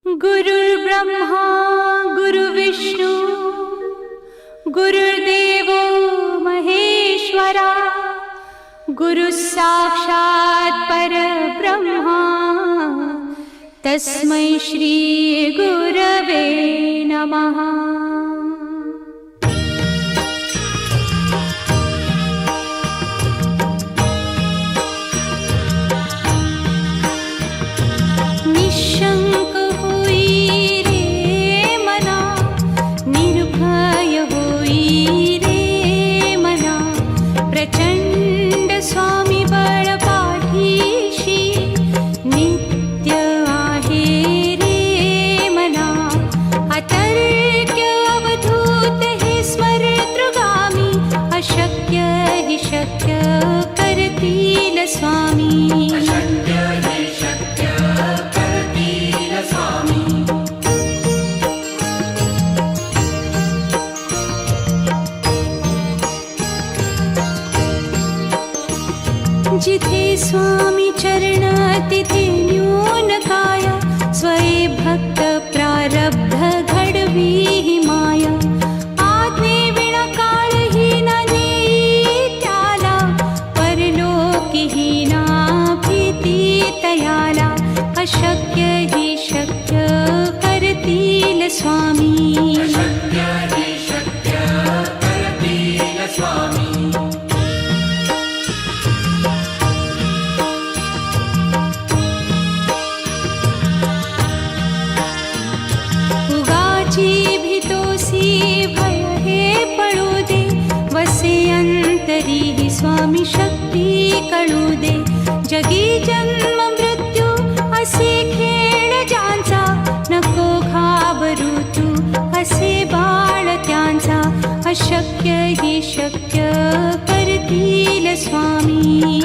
गुरुर्ब्रह्मा गुरुर्विष्णू गुरुर्देवो महेश्वरा गुरुः साक्षात् परब्रह्मा तस्मै श्री गुरवे नमः। निशंक होई रे मना, निर्भय होई रे मना, प्रचंड स्वामी बळ पाठीशी नित्य आहे रे मना। अतर्क्य अवधूत हे स्मरतृगामी, अशक्य हि शक्य करतील स्वामी। जिथे स्वामी चरण तिथे न्यून काया, स्वये भक्त प्रारब्ध घडवी ही माया। आज्ञे विना काळहीन नेई त्याला, परलोकीहीना भीती तयाला। अशक्य हि शक्य करतील स्वामी। भय हे पळू दे, वसे अंतरी ही स्वामी शक्ती कळू दे। जगी जन्म मृत्यू असे खेळ ज्यांचा, नको घाबरू तू असे बाळ त्यांचा। अशक्य ही शक्य करतील स्वामी।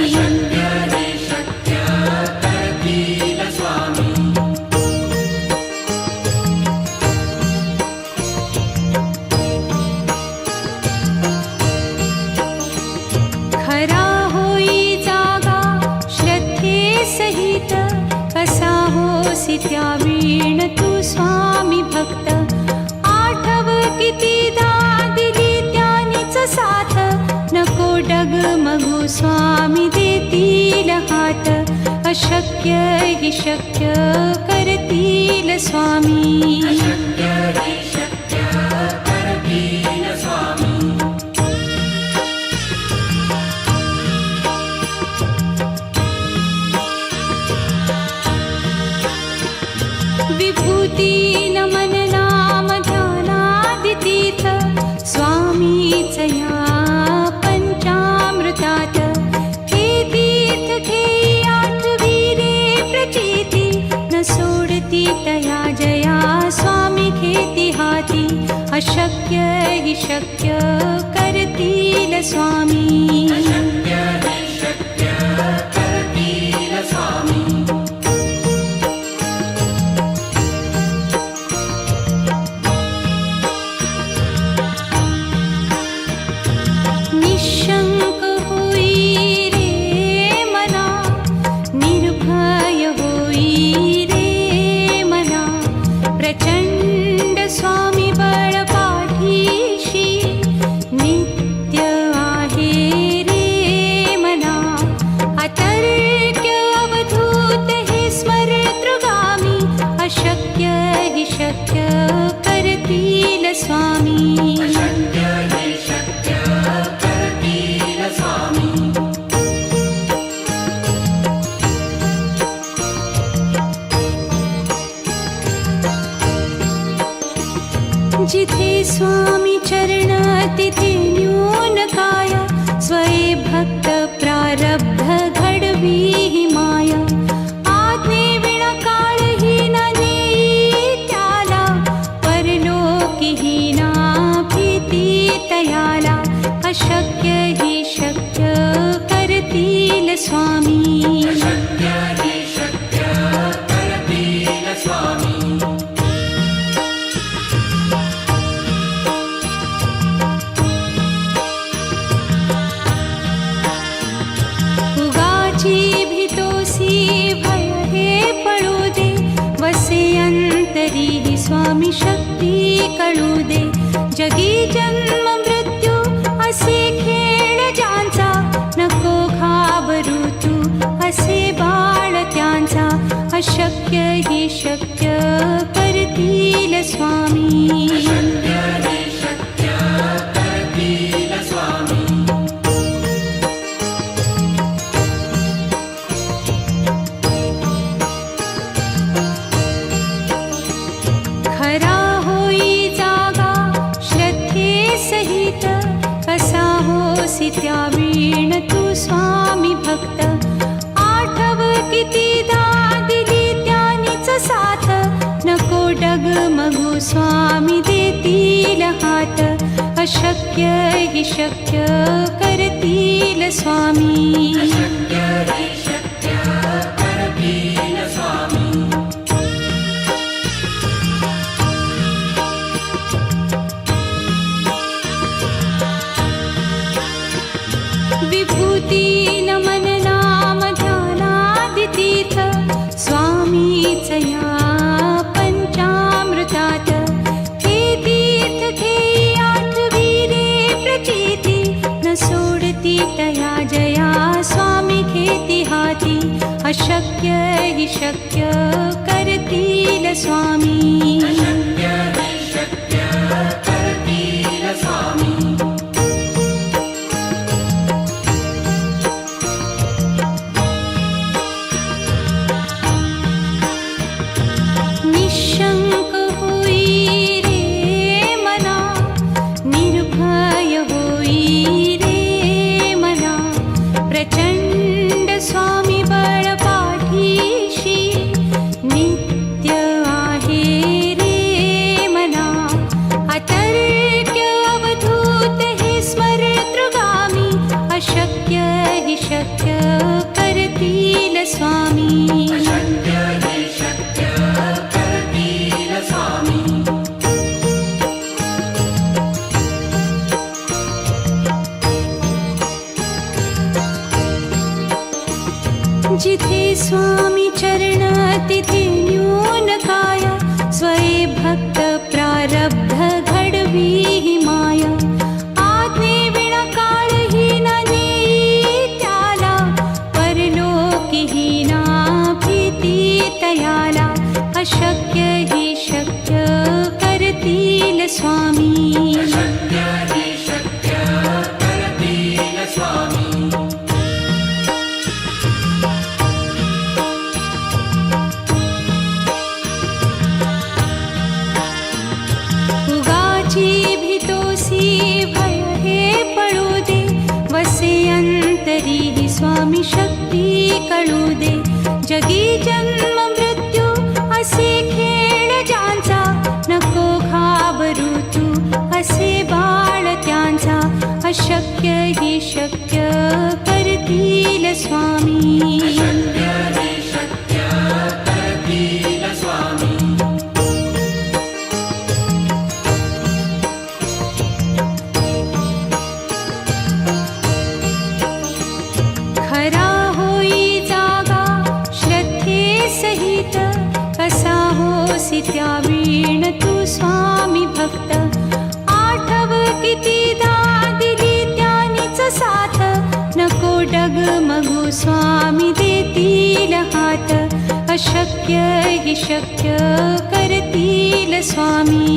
खरा होई जागा श्रद्धे सहित, कसा होसी त्या वीण तू स्वामी भक्त। आठव कितीदा दिली त्यानीच साथ, नको डगमगू स्वामी देतील हात। अशक्य हि शक्य करतील स्वामी। विभूती नमन नाम ध्यानादितीर्थ, स्वामीच या पंचामृतात। हे तीर्थ घेई आठवी रे प्रचिती, न सोडती तया जया स्वामी घेती हाती। अशक्य हि शक्य करतील स्वामी। निशंक होई रे मना, निर्भय होई रे मना, प्रचंड स्वामी बळ पाठीशी नित्य आहे रे मना। अतर्क्य अवधूत हे स्मरतृगामी, अशक्य हि शक्य करतील स्वामी। जिथे स्वामी चरण तिथे न्यून काया, स्वये भक्त प्रारब्ध घडवी ही माया। आज्ञे विना काळहीन नेई त्याला, परलोकीहीना भीती तयाला। अशक्य हि शक्य करतील स्वामी। अंतरी स्वामी शक्ती कळू दे. जगी जन्म मृत्यू असे खेळ ज्यांचा, नको घाबरू तू असे बाळ त्यांचा. अशक्य ही शक्य करतील स्वामी. खरा होई जागा श्रद्धे सहित, कसा होसी त्या वीण तू स्वामी भक्त. आठव कितीदा दिली त्यानीच साथ, नको डगमगू स्वामी देतील हात. अशक्य ही शक्य करतील स्वामी. विभूती नमन नाम ध्यानादितीर्थ, स्वामीच या पंचामृतात. हे तीर्थ घेई आठवी रे प्रचिती, न सोडती तया जया स्वामी घेती हाती. अशक्य ही शक्य करतील स्वामी. निशंक होई रे मना, निर्भय होई रे मना. प्रचंड स्वामी बळ पाठीशी, नित्य आहे रे मना. अतर्क्य अवधूत हे स्मरतृगामी, अशक्य ही शक्य करतील स्वामी. जिथे स्वामी चरण तिथे न्यून काय, स्वये भक्त प्रारब्ध घडवी ही माया. आज्ञे विना काळही न नेई त्याला, परलोकी ही ना भीती तयाला. अशक्य ही शक्य करतील स्वामी. उगाची भीतोसी भय हे पळू दे, वसे अंतरी ही स्वामी शक्ती कळू दे. जगी जन्म मृत्यू असे खेळ ज्यांचा, नको घाबरू तू असे बाळ त्यांचा. अशक्य ही शक्य करतील स्वामी. खरा होई जागा श्रद्धे सहित, कसा होसी त्या वीण तू स्वामी भक्त. आठव कितीदा दिली त्यानीच साथ, नको डगमगू स्वामी देतील हात. अशक्य ही शक्य करतील स्वामी.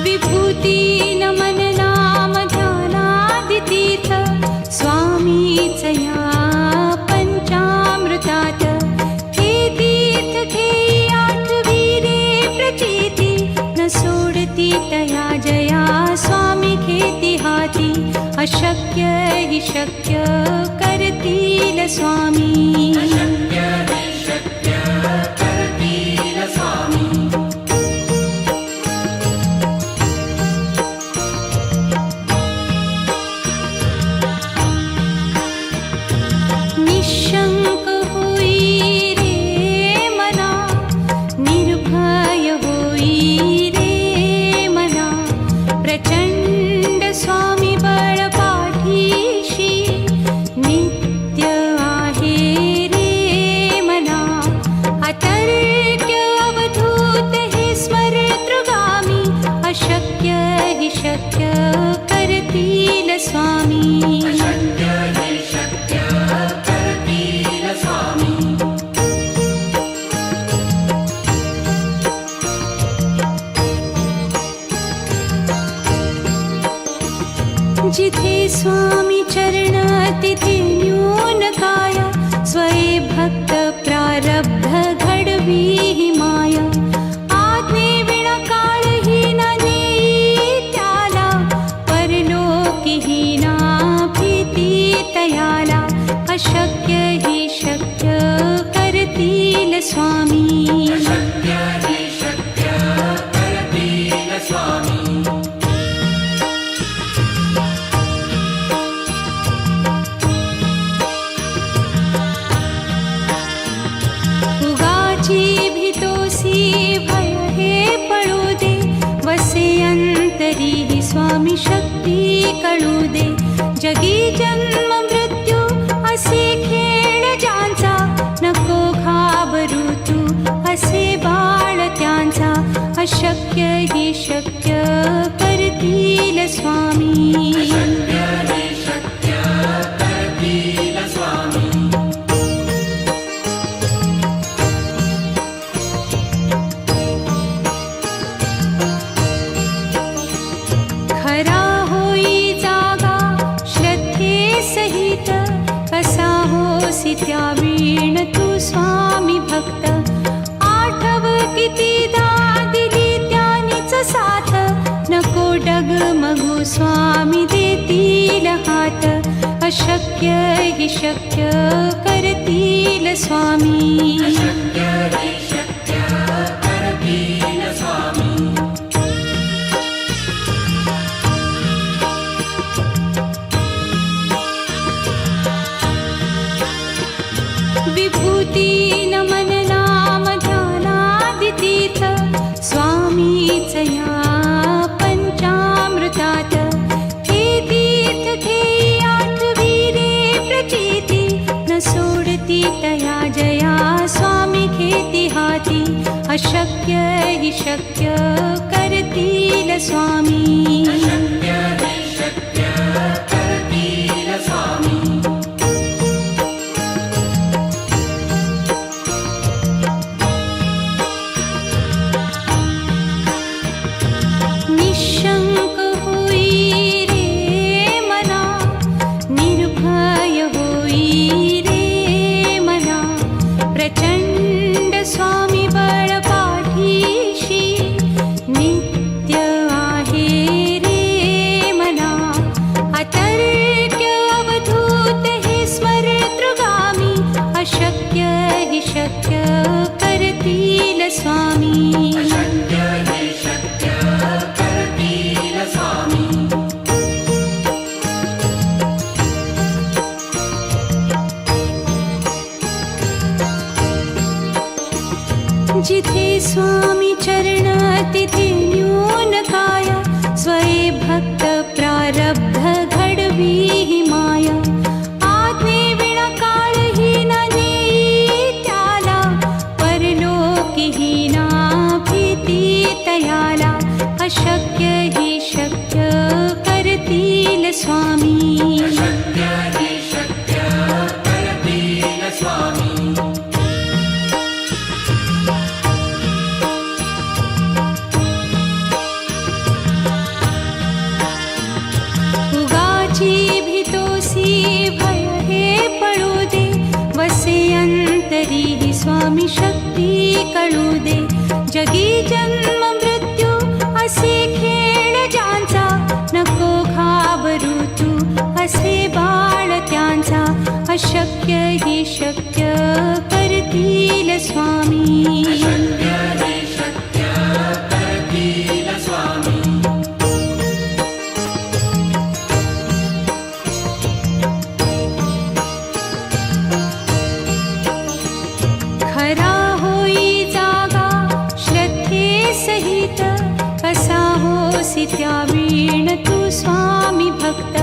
विभूती नमन नाम ध्यानादितीर्थ, स्वामीच या पंचामृतात. हे तीर्थ घेई आठवी रे प्रचिती, न सोडती तया जया स्वामी घेती हाती. अशक्य ही शक्य करतील स्वामी. निशंक होई रे मना, निर्भय होई रे शक्य करतील स्वामी. अशक्य हि शक्य करतील स्वामी. जिथे स्वामी चरण तिथे न्यून काया. स्वये भक्त प्रारब्ध घडवी ही माया. आज्ञे विना काळही न नेई त्याला. परलोकीही ना भीती तयाला. अशक्य हि शक्य करतील स्वामी. अशक्य हि शक्य करतील स्वामी. भीतोसी भय हे पळू दे. वसे अंतरी ही स्वामी शक्ती कळू दे. जगी जन्म मृत्यू असे खेळ ज्यांचा. नको घाबरू तू असे बाळ त्यांचा. अशक्य हि शक्य करतील स्वामी. अशक्य हि शक्य करतील स्वामी. खरा होई जागा श्रद्धे सहित. कसा होसी त्या वीण तू स्वामी भक्त. आठव कितीदा दिली त्यानीच साथ. नको डगमगू स्वामी देतील हात. अशक्य हि शक्य करतील स्वामी. अशक्य हि शक्य करतील स्वामी. विभूती नमन नाम ध्यानादितीर्थ. स्वामीच या पंचामृतात. हे तीर्थ घेई आठवी रे प्रचिती. न सोडती तया जया स्वामी घेती हाती. अशक्य हि शक्य करतील स्वामी. अशक्य हि शक्य करतील स्वामी. निशंक होई रे मना. निर्भय होई रे मना. प्रचंड स्वामी बळ पाठीशी. नित्य आहे रे मना. अतर्क्य अवधूत हे स्मरतृगामी. अशक्य हि शक्य करतील स्वामी. अशक्य हि शक्य करतील स्वामी. जिथे स्वामी चरण तिथे न्यून काया. स्वये भक्त प्रारब्ध घडवी ही माया. आज्ञे विना काळही न नेई त्याला. परलोकीही ना भीती तयाला. अशक्य हि शक्य करतील स्वामी. अशक्य हि शक्य करतील स्वामी. उगाची भीतोसी भय हे पळू दे. वसे अंतरी ही स्वामी शक्ती कळू दे. जगी जन्म मृत्यू असे खेळ ज्यांचा. नको घाबरू तू असे बाळ त्यांचा. अशक्य हि शक्य करतील स्वामी. अशक्य हि शक्य करतील स्वामी. खरा होई जागा श्रद्धे सहित. कसा होसी त्या वीण तू स्वामी भक्त.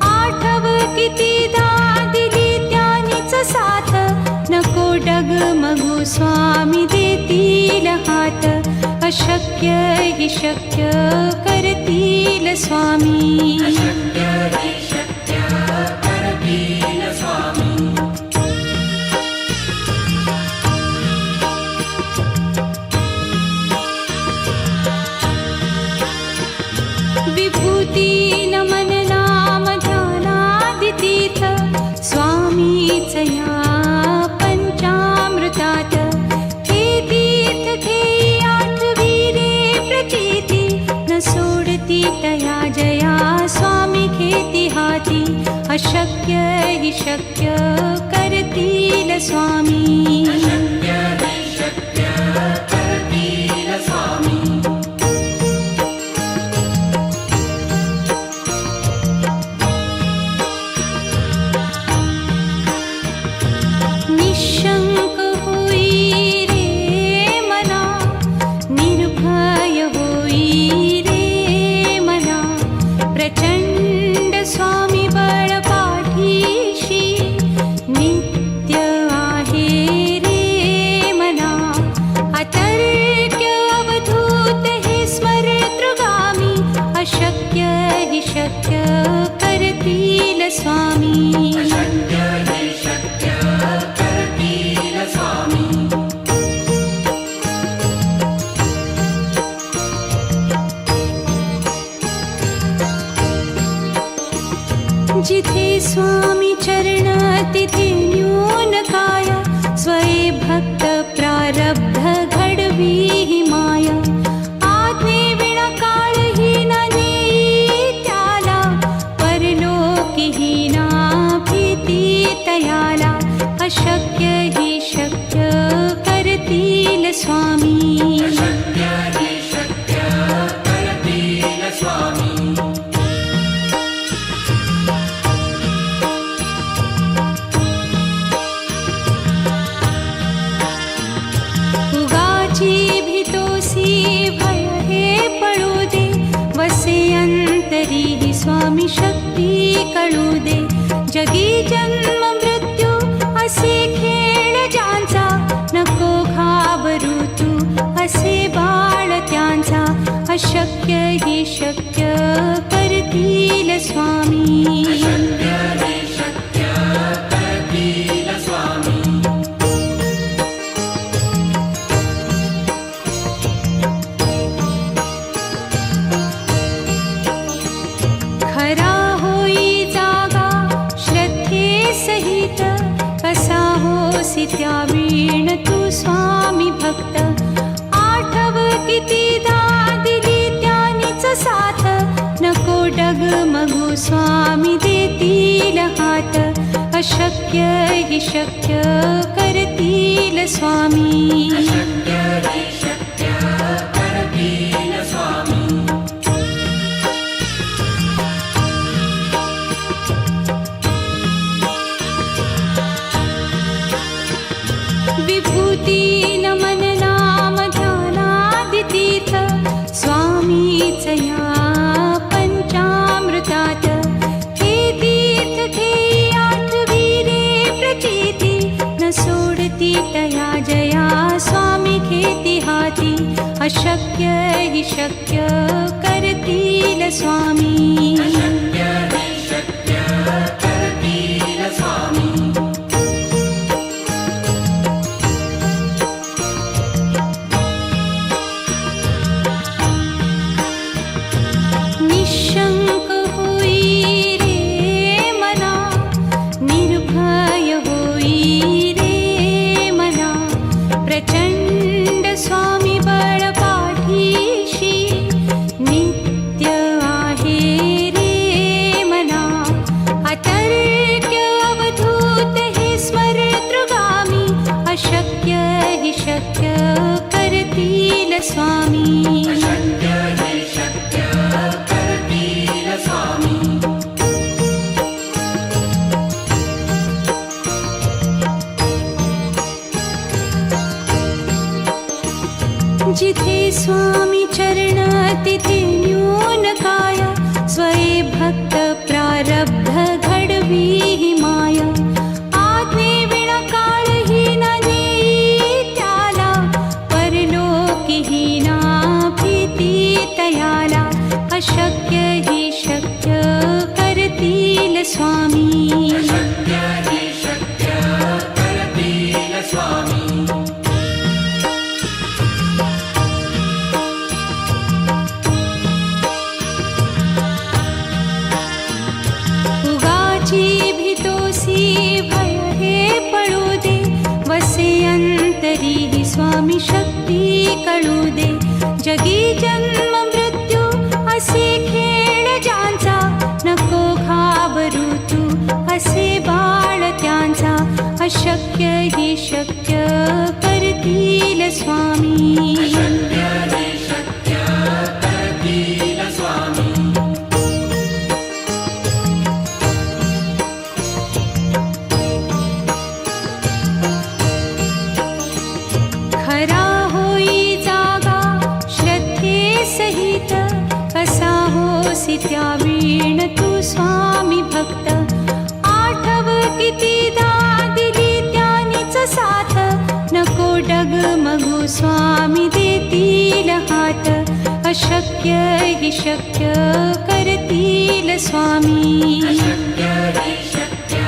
आठव कितीदा दिली त्यानीच साथ. नको डगमगू स्वामी देतील हात. अशक्य हि शक्य करतील स्वामी. अशक्य हि शक्य करतील स्वामी. विभूती नमन नाम ध्यानादितीर्थ स्वामीच या पंचामृतात. हे तीर्थ घेई आठविरे प्रचिती न सोडती तया जया स्वामी घेती हाती. अशक्य हि शक्य करतील स्वामी. अशक्य हि शक्य करतील स्वामी. निशंक होई रे मना, निर्भय होई रे मना. प्रचंड स्वामी बळ पाठीशी नित्य आहे रे मना. अतर्क्य अवधूत हे स्मरतृगामी. अशक्य हि शक्य करतील स्वामी. अशक्य हि शक्य करतील स्वामी. जिथे स्वामी चरण तिथे न्यून काय. स्वये भक्त प्रारब्ध घडवी ही माया. आज्ञे विना काळही न नेई त्याला. परलोकीही ना भीती तयाला. अशक्य हि शक्य करतील स्वामी. अशक्य हि शक्य करतील स्वामी. उगाची भीतोसी भय हे पळू दे. वसे अंतरी ही स्वामी शक्ती कळू दे. जगी जन्म मृत्यू असे खेळ ज्यांचा. नको घाबरू तू असे बाळ त्यांचा. अशक्य हि शक्य करतील स्वामी. अशक्य हि शक्य करतील स्वामी. खरा होई जागा श्रद्धे सहित. कसा होसी त्या वीण तू स्वामी भक्त. आठव कितीदा दिली त्यानीच साथ. नको डगमगू स्वामी देतील हात. अशक्य हि शक्य करतील स्वामी. अशक्य हि शक्य करतील स्वामी. विभूती नमन नाम ध्यानादितीर्थ स्वामीच या पंचामृतात. हे तीर्थ घेई आठविरे प्रचिती न सोडती तया जया स्वामी घेती हाती. अशक्य हि शक्य करतील स्वामी. अशक्य हि शक्य करतील स्वामी. निशंक होई रे मना, निर्भय होई रे मना. प्रचंड स्वामी बळ पाठीशी नित्य आहे रे मना. अतर्क्य अवधूत हे स्मरतृगामी. अशक्य हि शक्य करतील स्वामी. अशक्य हि शक्य करतील स्वामी. जिथे स्वामी चरण तिथे न्यून काय. स्वये भक्त प्रारब्ध घडवी ही माया. आज्ञे विना काळही न नेई त्याला. परलोकीही ना भीती तयाला. स्वामी शक्य हि शक्य करतील स्वामी उगाची भीतोसी भय हे पळू दे वसे अंतरी ही स्वामी शक्ती कळू दे जगी जन्म मृत्यू असे खेळ ज्यांचा नको घाबरू तू असे बाळ त्यांचा अशक्य ही शक्य करतील स्वामी शक्य हि शक्य करतील स्वामी खरा होई जागा श्रद्धे सहित कसा होसी त्या वीण तू स्वामी भक्त आठव कितीदा दिली त्यानीच साथ नको डगमगू स्वामी देतील हात अशक्य हि शक्य करतील स्वामी शक्य हि शक्य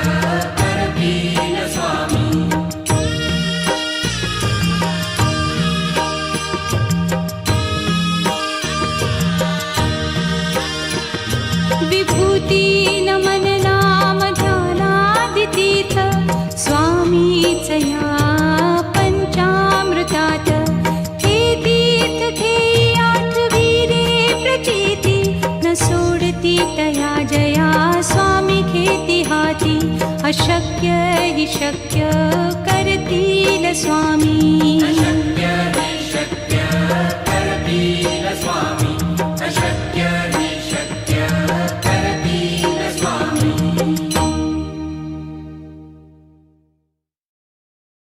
करतील स्वामी विभूती नमन नाम ध्यानादितीर्थ स्वामीच या पंचामृतात हे तीर्थ घेई आठवी रे प्रचिती न सोडती तया जया स्वामी घेती हाती अशक्य हि शक्य करतील स्वामी